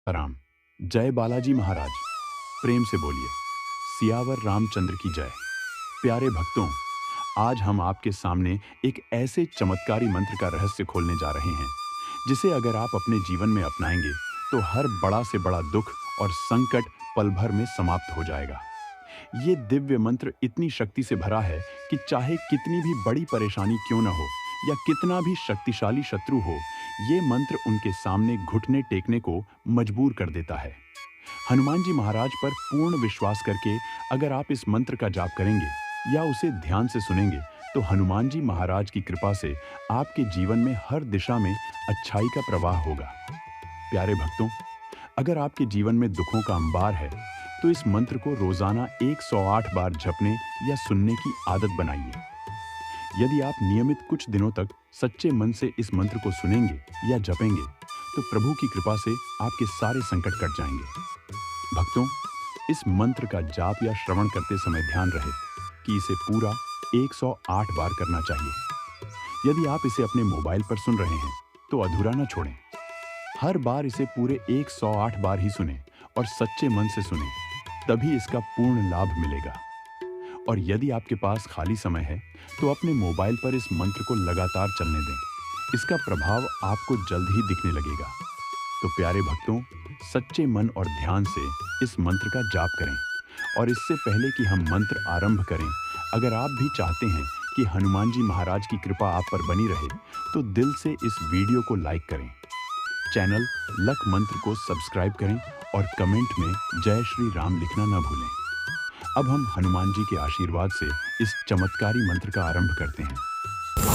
राम। जय बालाजी महाराज। प्रेम से बोलिए सियावर रामचंद्र की जय। प्यारे भक्तों, आज हम आपके सामने एक ऐसे चमत्कारी मंत्र का रहस्य खोलने जा रहे हैं जिसे अगर आप अपने जीवन में अपनाएंगे तो हर बड़ा से बड़ा दुख और संकट पल भर में समाप्त हो जाएगा। ये दिव्य मंत्र इतनी शक्ति से भरा है कि चाहे कितनी भी बड़ी परेशानी क्यों न हो या कितना भी शक्तिशाली शत्रु हो, ये मंत्र उनके सामने घुटने टेकने को मजबूर कर देता है। हनुमान जी महाराज पर पूर्ण विश्वास करके अगर आप इस मंत्र का जाप करेंगे या उसे ध्यान से सुनेंगे तो हनुमान जी महाराज की कृपा से आपके जीवन में हर दिशा में अच्छाई का प्रवाह होगा। प्यारे भक्तों, अगर आपके जीवन में दुखों का अंबार है तो इस मंत्र को रोजाना 108 बार जपने या सुनने की आदत बनाइए। यदि आप नियमित कुछ दिनों तक सच्चे मन से इस मंत्र को सुनेंगे या जपेंगे तो प्रभु की कृपा से आपके सारे संकट कट जाएंगे। भक्तों, इस मंत्र का जाप या श्रवण करते समय ध्यान रहे कि इसे पूरा 108 बार करना चाहिए। यदि आप इसे अपने मोबाइल पर सुन रहे हैं तो अधूरा न छोड़ें। हर बार इसे पूरे 108 बार ही सुनें और सच्चे मन से सुनें, तभी इसका पूर्ण लाभ मिलेगा। और यदि आपके पास खाली समय है तो अपने मोबाइल पर इस मंत्र को लगातार चलने दें। इसका प्रभाव आपको जल्द ही दिखने लगेगा। तो प्यारे भक्तों, सच्चे मन और ध्यान से इस मंत्र का जाप करें। और इससे पहले कि हम मंत्र आरंभ करें, अगर आप भी चाहते हैं कि हनुमान जी महाराज की कृपा आप पर बनी रहे तो दिल से इस वीडियो को लाइक करें, चैनल लक मंत्र को सब्सक्राइब करें और कमेंट में जय श्री राम लिखना न भूलें। अब हम हनुमान जी के आशीर्वाद से इस चमत्कारी मंत्र का आरंभ करते हैं।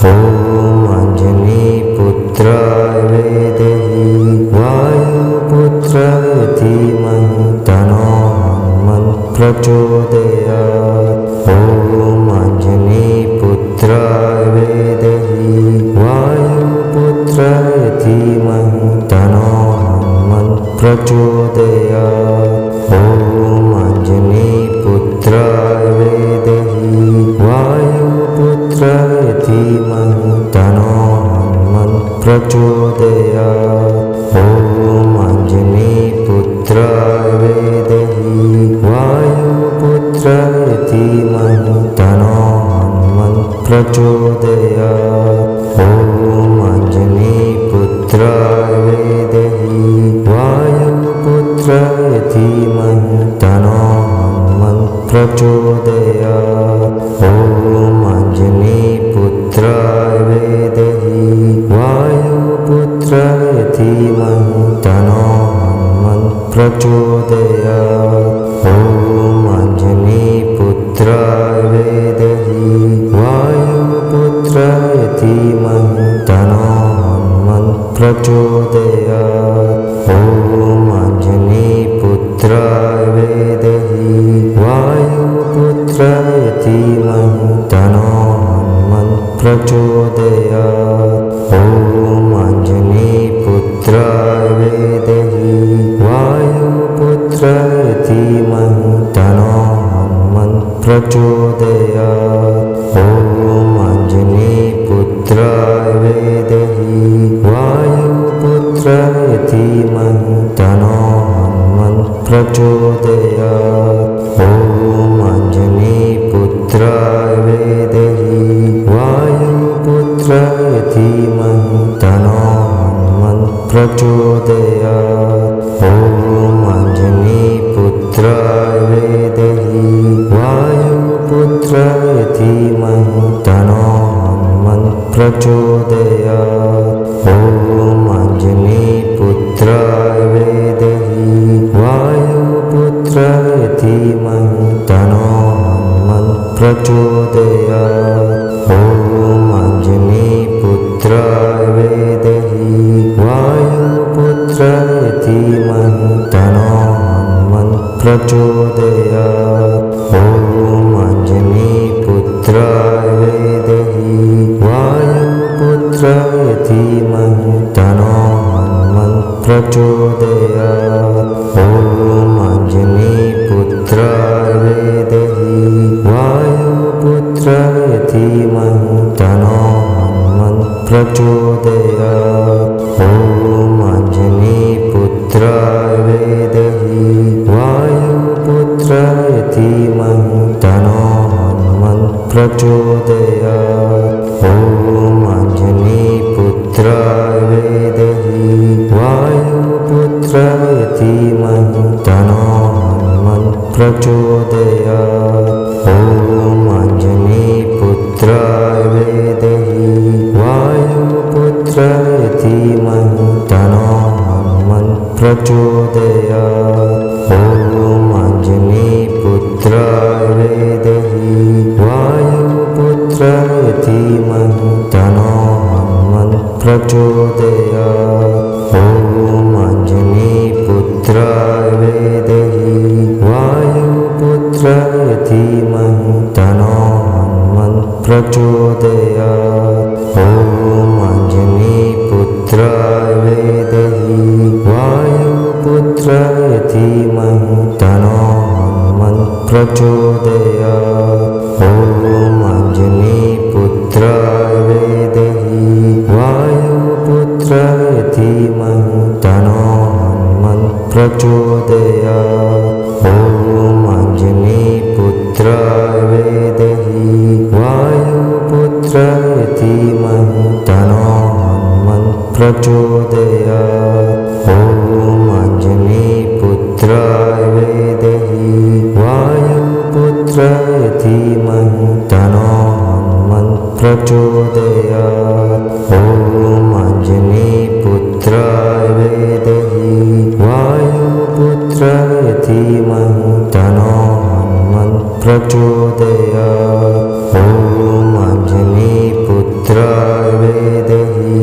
ओम अंजनी पुत्राय वेदेहि वायुपुत्राय धीमहि तन्नो हनुमन्त प्रचोदयात्। ओम अंजनी पुत्राय वेदेहि वायुपुत्राय धीमहि तन्नो हनुमन्त प्रचोदयात्। ओम अंजनी पुत्राय वेदेहि वायुपुत्राय धीमहि तन्नो हनुमन्त प्रचोदयात्। ओम अंजनी पुत्राय वेदेहि वायुपुत्राय धीमहि तन्नो हनुमन्त प्रचोदयात्। ओम अंजनी पुत्राय वेदेहि वायुपुत्राय धीमहि तन्नो हनुमन्त प्रचोदयात्। ओम अंजनी पुत्राय वेदेहि वायुपुत्राय धीमहि तन्नो हनुमन्त प्रचोदयात्। ओम अंजनी पुत्राय वेदेहि वायुपुत्राय धीमहि तन्नो हनुमन्त प्रचोदयात्। ओम अंजनी पुत्राय वेदेहि वायुपुत्राय धीमहि तन्नो हनुमन्त प्रचोदयात्। ओम अंजनी पुत्राय वेदेहि वायुपुत्राय धीमहि तन्नो हनुमन्त प्रचोदयात्। ओम अंजनी पुत्राय वेदेहि वायुपुत्राय धीमहि तन्नो हनुमन्त प्रचोदयात्। ओम अंजनी पुत्राय वेदेहि वायुपुत्राय धीमहि तन्नो हनुमन्त प्रचोदयात्। ओम अंजनी पुत्राय वेदेहि वायुपुत्राय धीमहि तन्नो हनुमन्त प्रचोदयात्। ओम अंजनी पुत्राय वेदेहि वायुपुत्राय धीमहि तन्नो हनुमन्त प्रचोदयात्। ओम अंजनी पुत्राय वेदेहि वायुपुत्राय धीमहि तन्नो हनुमन्त प्रचोदयात्। ओम अंजनी पुत्राय वेदेहि वायुपुत्राय धीमहि तन्नो हनुमन्त प्रचोदयात्। ओम अंजनी पुत्राय वेदेहि वायुपुत्राय धीमहि तन्नो हनुमन्त प्रचोदयात्। ओम अंजनी पुत्राय प्रचोदयात्। ॐ अञ्जनीपुत्राय विद्महे वायुपुत्राय धीमहि तन्नो हनुमत् प्रचोदयात्। ॐ अञ्जनीपुत्राय विद्महे वायुपुत्राय धीमहि तन्नो हनुमत् प्रचोदयात्। ॐ अञ्जनीपुत्राय विद्महे वायुपुत्राय धीमहि तन्नो हनुमत् प्रचोदयात्। ॐ अञ्जनीपुत्राय विद्महे वायुपुत्राय धीमहि तन्नो हनुमत् प्रचोदयात्। ॐ अञ्जनीपुत्राय विद्महे वायुपुत्राय धीमहि तन्नो हनुमत् प्रचोदयात्। ॐ अञ्जनीपुत्राय विद्महे वायुपुत्राय धीमहि तन्नो हनुमत् प्रचोदयात्। ॐ अञ्जनीपुत्राय विद्महे वायुपुत्राय धीमहि तन्नो हनुमत् प्रचोदयात्। ॐ अञ्जनीपुत्राय विद्महे वायुपुत्राय धीमहि तन्नो हनुमत् प्रचोदयात्। ॐ अञ्जनीपुत्राय विद्महे वायुपुत्राय धीमहि तन्नो हनुमत् प्रचोदयात्। ॐ अञ्जनीपुत्राय विद्महे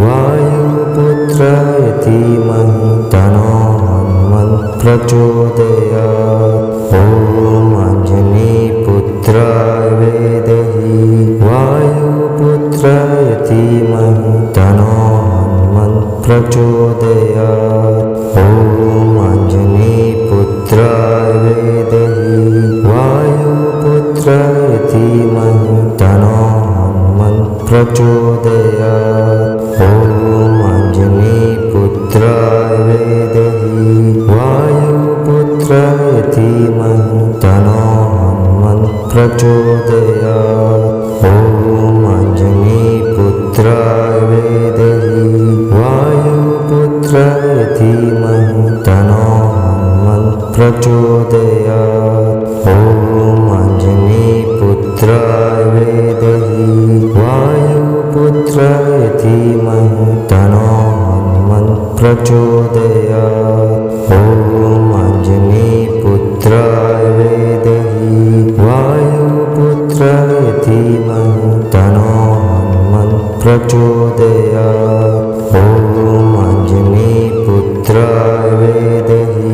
वायुपुत्राय धीमहि तन्नो हनुमत् प्रचोदयात्। ॐ अञ्जनीपुत्राय विद्महे वायुपुत्राय धीमहि तन्नो हनुमत् प्रचोदयात्। ॐ अञ्जनीपुत्राय विद्महे वायुपुत्राय धीमहि तन्नो हनुमत् प्रचोदयात्। ॐ अञ्जनीपुत्राय विद्महे वायुपुत्राय धीमहि तन्नो हनुमत् प्रचोदयात्। ॐ अञ्जनीपुत्राय विद्महे वायुपुत्राय धीमहि तन्नो हनुमत् प्रचोदयात्। ॐ अञ्जनीपुत्राय विद्महे वायुपुत्राय धीमहि तन्नो हनुमत् प्रचोदयात्। ॐ अञ्जनीपुत्राय विद्महे वायुपुत्राय धीमहि तन्नो हनुमत् प्रचोदयात्। ॐ अञ्जनीपुत्राय विद्महे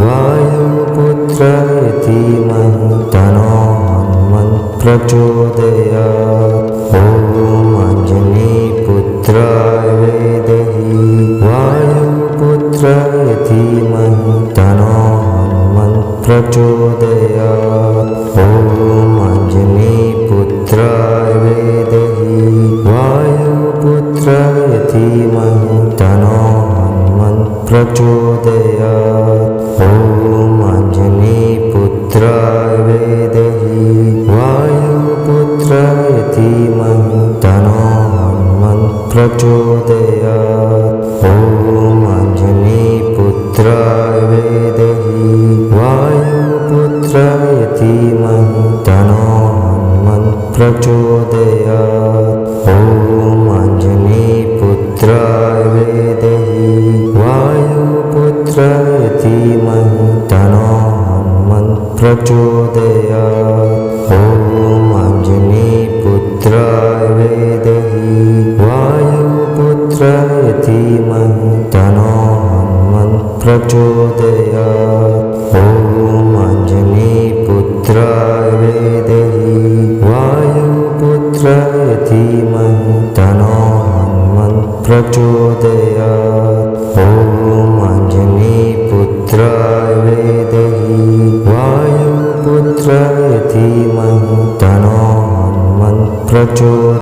वायुपुत्राय धीमहि तन्नो हनुमत् प्रचोदयात्। ॐ अञ्जनीपुत्राय विद्महे वायुपुत्राय धीमहि तन्नो हनुमत् प्रचोदयात्। ॐ अञ्जनीपुत्राय विद्महे वायुपुत्राय धीमहि तन्नो हनुमत् प्रचोदयात्। ॐ अञ्जनीपुत्राय विद्महे वायुपुत्राय धीमहि तन्नो हनुमत् प्रचोदयात्। ॐ अञ्जनीपुत्राय विद्महे वायुपुत्राय धीमहि तन्नो हनुमत् प्रचोदयात्। ॐ अञ्जनीपुत्राय विद्महे वायुपुत्राय धीमहि तन्नो हनुमत् प्रचोदयात्। ॐ अञ्जनीपुत्राय विद्महे वायुपुत्राय धीमहि तन्नो हनुमत् प्रचोदयात्। ॐ अञ्जनीपुत्राय विद्महे वायुपुत्राय धीमहि तन्नो हनुमत् प्रचोदयात्। ॐ अञ्जनीपुत्राय विद्महे वायुपुत्राय धीमहि तन्नो हनुमत् प्रचोदयात्।